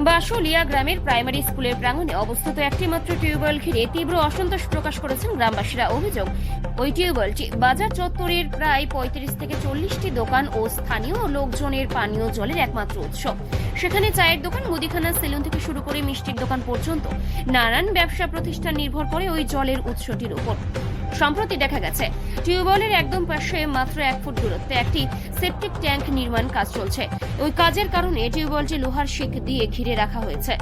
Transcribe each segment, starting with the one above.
বাসুলিয়া গ্রামের প্রাইমারি স্কুলের প্রাঙ্গণে অবস্থিত একটি মাত্র টিউবওয়েল ঘিরে তীব্র অসন্তোষ প্রকাশ করেছেন গ্রামবাসীরা। অভিযোগ, ওই টিউবওয়েলটি বাজার চত্বরের প্রায় ৩৫ থেকে ৪০টি দোকান ও স্থানীয় লোকজনের পানীয় জলের একমাত্র উৎস। সেখানে চায়ের দোকান, মুদিখানা, সেলুন থেকে শুরু করে মিষ্টির দোকান পর্যন্ত নানান ব্যবসা প্রতিষ্ঠান নির্ভর করে ওই জলের উৎসটির উপর। সম্প্রতি দেখা গেছে টিউবওয়েলের একদম পাশে মাত্র ১ ফুট দূরত্বে একটি সেপটিক ট্যাঙ্ক নির্মাণ কাজ চলছে। ওই কাজের কারণে টিউবওয়েলটি লোহার শিক দিয়ে ঘিরে রাখা হয়েছে।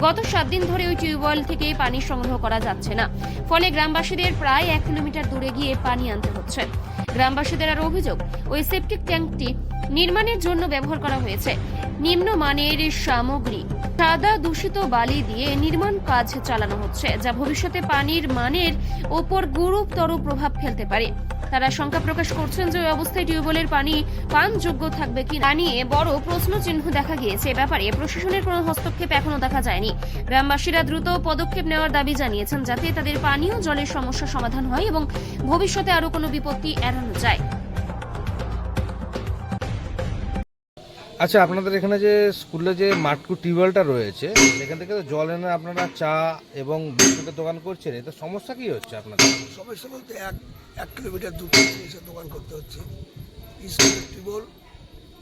গত ৭ দিন ধরে ওই টিউবওয়েল থেকে পানি সংগ্রহ করা যাচ্ছে না, ফলে গ্রামবাসীদের প্রায় ১ কিলোমিটার দূরে গিয়ে পানি আনতে হচ্ছে। গ্রামবাসীদের আর অভিযোগ, ওই সেপটিক ট্যাঙ্কটি নির্মাণের জন্য ব্যবহার করা হয়েছে নিম্নমানের সামগ্রী, সাদা দূষিত বালি দিয়ে নির্মাণ কাজ চালানো হচ্ছে, যা ভবিষ্যতে পানির মানের ওপর গুরুতর প্রভাব ফেলতে পারে। তারা শঙ্কা প্রকাশ করছেন যে ওই অবস্থায় টিউবওয়েলের পানি পানযোগ্য থাকবে কি তা নিয়ে বড় প্রশ্ন চিহ্ন দেখা গিয়েছে। এ ব্যাপারে প্রশাসনের কোনো হস্তক্ষেপ এখনো দেখা যায়নি। গ্রামবাসীরা দ্রুত পদক্ষেপ নেওয়ার দাবি জানিয়েছেন, যাতে তাদের পানীয় জলের সমস্যা সমাধান হয় এবং ভবিষ্যতে আরো কোনো বিপত্তি এড়ানো যায়। আচ্ছা, আপনাদের এখানে যে স্কুলে যে মাটকু টিউবওয়েলটা রয়েছে সেখান থেকে তো জল এনে আপনারা চা এবং বিস্কুটের দোকান করছেন, এতে সমস্যা কি হচ্ছে আপনাদের? সমস্যা বলতে এক কিলোমিটার দূর থেকে এসে দোকান করতে হচ্ছে। স্কুলের টিউবওয়েল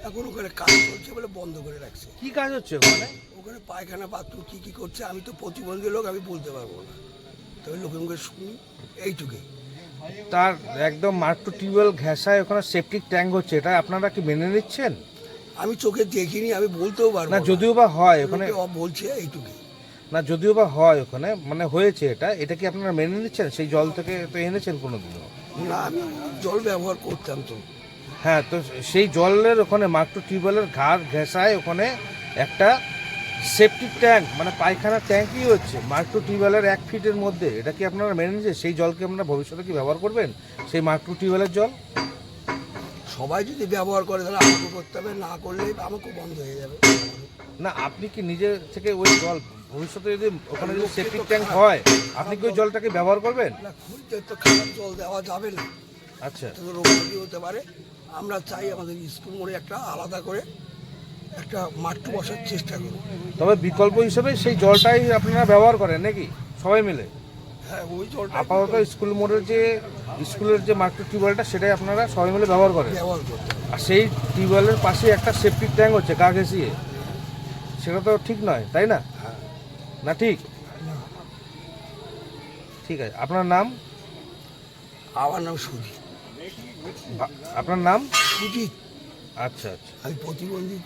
এখন ওখানে কাজ চলছে বলে বন্ধ করে রাখছে। কি কাজ হচ্ছে ওখানে? ওখানে পায়খানা বাথরুম কী করছে আমি তো প্রতিবন্ধী লোক, আমি বলতে পারবো না, তবে লোকের মুখে শুনি এইটুকুই। তার একদম মাটকু টিউবওয়েল ঘেঁষায় ওখানে সেপটিক ট্যাঙ্ক হচ্ছে, এটা আপনারা কি মেনে নিচ্ছেন? আমি চোখে দেখিনি, আমি বলতেও পারবো না, যদিও বা হয় ওখানে, বলছে এইটুকুই। না যদিও বা হয় ওখানে মানে হয়েছে, এটা কি আপনারা মেনে নিচ্ছেন? সেই জল থেকে তো এনেছেন কোনোদিনও? না, আমি জল ব্যবহার করতাম তো। হ্যাঁ, তো সেই জলের ওখানে মাটকু টিউবওয়েলের ঘাড় ঘেঁষায় ওখানে একটা সেপটিক ট্যাঙ্ক মানে পায়খানা ট্যাঙ্কই হচ্ছে মাটকু টিউবওয়েলের ১ ফিটের মধ্যে। এটা কি আপনারা মেনে নিচ্ছেন? সেই জলকে আপনারা ভবিষ্যতে কি ব্যবহার করবেন, সেই মাটকু টিউবওয়েলের জল? সবাই যদি ব্যবহার করে তাহলে আমাকে করতে হবে, না করলে আমাকেও বন্ধ হয়ে যাবে। না, আপনি কি নিজে থেকে ওই জল ভবিষ্যতে যদি ওখানে যদি সেপটিক ট্যাঙ্ক হয় আপনি কি ওই জলটাকে ব্যবহার করবেন? না, খুঁজতে তো খারাপ জল দেওয়া যাবে না, আচ্ছা, তো রোগ হতে পারে। আমরা চাই আমাদের স্কুল মোড়ে একটা আলাদা করে একটা মাট্টু বসার চেষ্টা করব। তবে বিকল্প হিসেবে সেই জলটাই আপনারা ব্যবহার করেন নাকি সবাই মিলে? হ্যাঁ, ওই জলটা আপাতত স্কুল মোড়ের যে স্কুলের যে মাটকু টিউবওয়েলটা সেটাই আপনারা সবাই মিলে ব্যবহার করেন, ব্যবহার করতে হবে। আর সেই টিউবওয়েলের পাশে একটা সেপটিক ট্যাঙ্ক হচ্ছে গা ঘেঁষিয়ে, সেটা তো ঠিক নয়, তাই না? হ্যাঁ। না ঠিক? ঠিক আছে, আপনার নাম? আমার নাম সুজিত। আপনার নাম? সুজিত, আচ্ছা আচ্ছা। আমি প্রতিবন্ধী।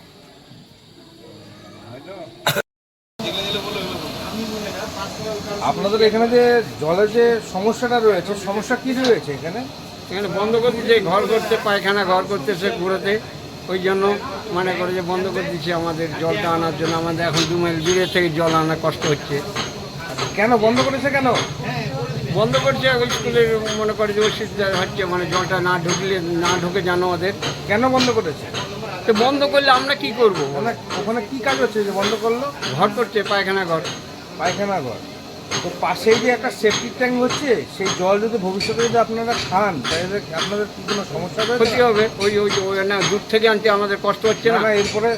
আপনাদের এখানে যে জলের যে সমস্যাটা রয়েছে, সমস্যা কি রয়েছে এখানে? এখানে বন্ধ করে দিচ্ছে, ঘর করতে পায়খানা ঘর করতেছে ঘুরোতে, ওই জন্য মনে করে যে বন্ধ করে দিচ্ছে আমাদের জলটা আনার জন্য। আমাদের এখন 2 মাইল দূরে থেকে জল আনা কষ্ট হচ্ছে। কেন বন্ধ করেছে? কেন বন্ধ করছে? ওই স্কুলের মনে করে যে অসুবিধা হচ্ছে, মানে জলটা না ঢুকে জানো ওদের। কেন বন্ধ করেছে? তো বন্ধ করলে আমরা কি করব? মানে ওখানে কি কাজ হচ্ছে যে বন্ধ করলো? ঘর করছে পায়খানা ঘর। পায়খানা ঘর। তো পাশেই যে একটা সেপটিক ট্যাঙ্ক হচ্ছে, সেই জল যদি ভবিষ্যতে যদি আপনারা খান তাহলে আপনাদের কি কোনো সমস্যা হবে? ক্ষতি হবে। ওই ওই ওই না, দূর থেকে আনতে আমাদের কষ্ট হচ্ছে না না। না, এরপরে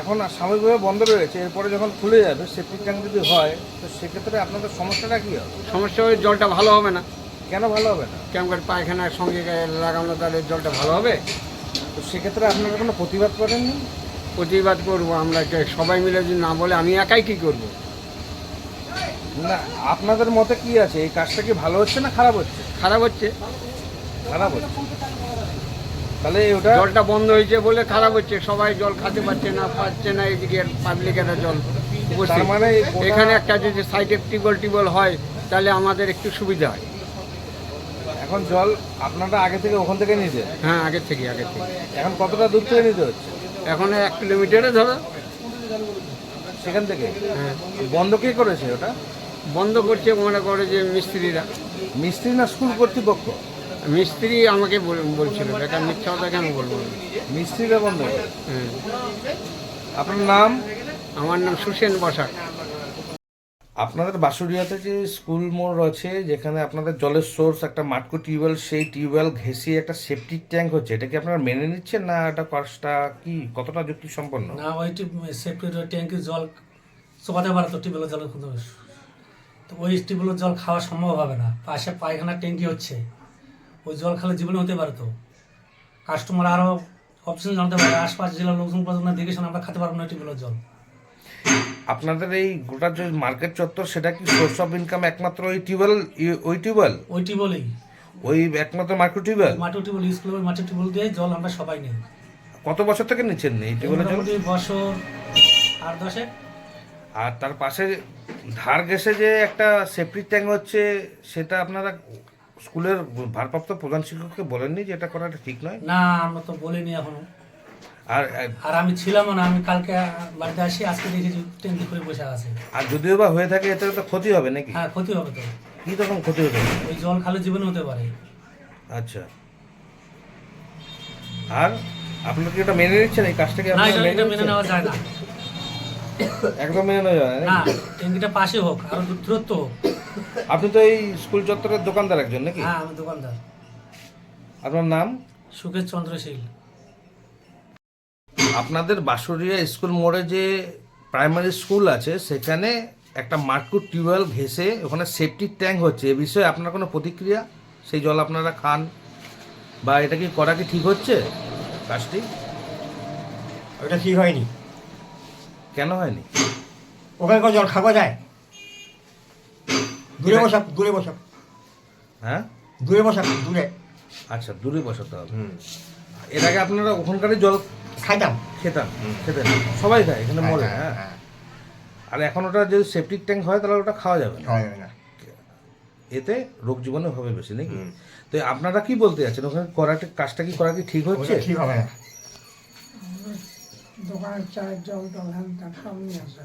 এখন সাময়িকভাবে বন্ধ রয়েছে, এরপরে যখন খুলে যাবে সেপটিক ট্যাঙ্ক যদি হয় তো সেক্ষেত্রে আপনাদের সমস্যাটা কী হবে? সমস্যা হয়ে জলটা ভালো হবে না। কেন ভালো হবে না? কেমন করে পায়খানার সঙ্গে লাগানো, তাহলে জলটা ভালো হবে? তো সেক্ষেত্রে আপনারা কোনো প্রতিবাদ করেননি? প্রতিবাদ করবো আমরা, সবাই মিলে যদি না বলে আমি একাই কি করব? না, আপনাদের মতে কি আছে, এই কাজটা কি ভালো হচ্ছে না খারাপ হচ্ছে? খারাপ হচ্ছে। খারাপ হচ্ছে। তাহলে ওটা জলটা বন্ধ হয়েছে বলে খারাপ হচ্ছে, সবাই জল খেতে পাচ্ছে না এদিকে পাবলিকের জল উপস্থিত। তার মানে এখানে একটা যদি সাইডে টিউবওয়েল হয় তাহলে আমাদের একটু সুবিধা হয়। এখন জল আপনারা আগে থেকে ওখান থেকে নিতে? হ্যাঁ, আগে থেকে। এখন কতটা দূর থেকে নিতে হচ্ছে? এখন 1 কিলোমিটারে ধরো সেখান থেকে? হ্যাঁ। বন্ধ কে করেছে ওটা? বন্ধ করছে মনে করে যে মিস্ত্রিরা। মিস্ত্রি না স্কুল কর্তৃপক্ষ? মিস্ত্রি আমাকে বলছিল, বেকার মিথ্যা কথা কেন বলবো? মিস্ত্রিরা বন্ধ করে? হ্যাঁ। আপনার নাম? আমার নাম সুসেন বসাক। আপনাদের বাঁশুড়িয়াতে যে স্কুল মোড় আছে যেখানে আপনাদের জলের সোর্স একটা মাটকু টিউবওয়েল, সেই টিউবওয়েল ঘেঁষিয়ে একটা সেপটিক ট্যাঙ্ক হচ্ছে, এটা কি আপনারা মেনে নিচ্ছেন না এটা কাজটা কি কতটা যুক্তিসম্পন্ন? না, ওইটি সেপ্টিক ট্যাঙ্কে জল চোপাতে পারে তো টিউবওয়েলের জলের কিন্তু তো ওই টিউবওয়েলের জল খাওয়া সম্ভব হবে না, পাশে পায়খানার ট্যাঙ্কি হচ্ছে, ওই জল খেলে জীবনে হতে পারে তো। কাস্টমার আরও অপশন জানতে পারে, আশপাশ জেলার লোকজন পর্যন্ত দেখে শুনে আমরা খেতে পারবো না টিউবওয়েলের জল। আপনাদের এই গোটা যে মার্কেট চত্বর সেটা কি সোর্স অফ ইনকাম একমাত্র ওই টিউবওয়েল? ওই টিউবওয়েলেই, ওই একমাত্র মাইক্রো টিউবওয়েল? মাটির টিউবওয়েল, স্কুলের মাটির টিউবওয়েল দিয়ে জল আমরা সবাই নিই। কত বছর থেকে নিচ্ছেন এই টিউবওয়েলের জল? মোটামুটি বছর 8-10। আর তার পাশে ধার গেছে যে একটা সেফটি ট্যাঙ্ক হচ্ছে, সেটা আপনারা স্কুলের ভারপ্রাপ্ত প্রধান শিক্ষককে বলেননি যে এটা করাটা ঠিক নয়? না, আমরা তো বলিনি এখনো। আর আর আমি ছিলাম না, আমি কালকে বাড়িতে আসি, আজকে দেখেছি ট্যাঙ্কি করে বসে আছে। আর যদিও বা হয়ে থাকে এতে তো ক্ষতি হবে নাকি? হ্যাঁ, ক্ষতি হবে তো। কি তখন ক্ষতি হতে পারে? ওই জল খালে জীবনে হতে পারে। আচ্ছা, আর আপনারা কি এটা মেনে নিচ্ছেন এই কাজটাকে? না, আপনারা এটা মেনে নিচ্ছেন? নেওয়া যায় না। একদম মেনে নেওয়া যায় না না, নাকি? ট্যাঙ্কিটা পাশে হোক, আরো দূরত্ব হোক। আপনি তো এই স্কুল চত্বরের দোকানদার একজন নাকি? হ্যাঁ, আমি দোকানদার। আপনার নাম? সুকেশ চন্দ্রশীল। আপনাদের বাঁশরিয়া স্কুল মোড়ে যে প্রাইমারি স্কুল আছে সেখানে একটা মাটকুর টিউবওয়েল ঘেঁষে ওখানে সেফটির ট্যাঙ্ক হচ্ছে, এ বিষয়ে আপনার কোনো প্রতিক্রিয়া? সেই জল আপনারা খান বা এটা কি করা কি ঠিক হচ্ছে কাজটি? ওটা ঠিক হয়নি। কেন হয়নি? ওখানে কোনো জল খাওয়া যায়? দূরে বসাক। হ্যাঁ, দূরে। আচ্ছা, দূরে বসাতে হবে। এর আগে আপনারা ওখানকারই জল খাইতাম। খেতেন সবাই খায় এখানে মোড়ে? হ্যাঁ। আর এখন ওটা যদি সেফটিক ট্যাঙ্ক হয় তাহলে ওটা খাওয়া যাবে না, খাওয়া যাবে না। এতে রোগ জীবাণু হবে বেশি নাকি? তো আপনারা কি বলতে যাচ্ছেন, ওখানে কাজটা কি করা কি ঠিক হচ্ছে? ওটা ঠিক হবে না।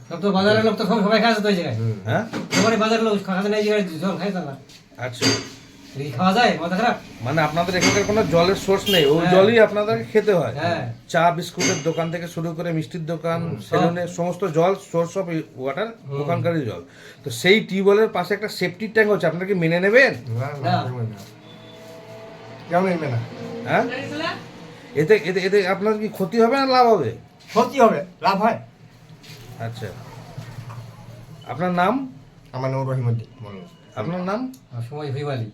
সব তো বাজারের লোক তো সবাই খাচ্ছে তো ওই জায়গায়। হ্যাঁ, সবাই বাজারের লোক খাচ্ছে না, এই জায়গায় জল খাই তারা। আচ্ছা, এই খাওয়া যায় মাথা খারাপ। মানে আপনাদের এখানকার কোনো জলের সোর্স নেই, ওই হ্যাঁ। জলই আপনাদেরকে খেতে হয়? হ্যাঁ। চা বিস্কুটের দোকান থেকে শুরু করে মিষ্টির দোকান, সেলুনের সমস্ত জল সোর্স অফ ওয়াটার ওখানকারই জল। তো সেই টিউবওয়েলের পাশে একটা সেফটি ট্যাঙ্ক হচ্ছে, আপনারা কি মেনে নেবেন? কেউ নেবে না। হ্যাঁ, এতে এতে এতে আপনার কি ক্ষতি হবে না লাভ হবে? ক্ষতি হবে, লাভ হয়। আচ্ছা, আপনার নাম? আমার নাম রহিমুদ্দিন। আপনার নাম? সময় ভিবালি।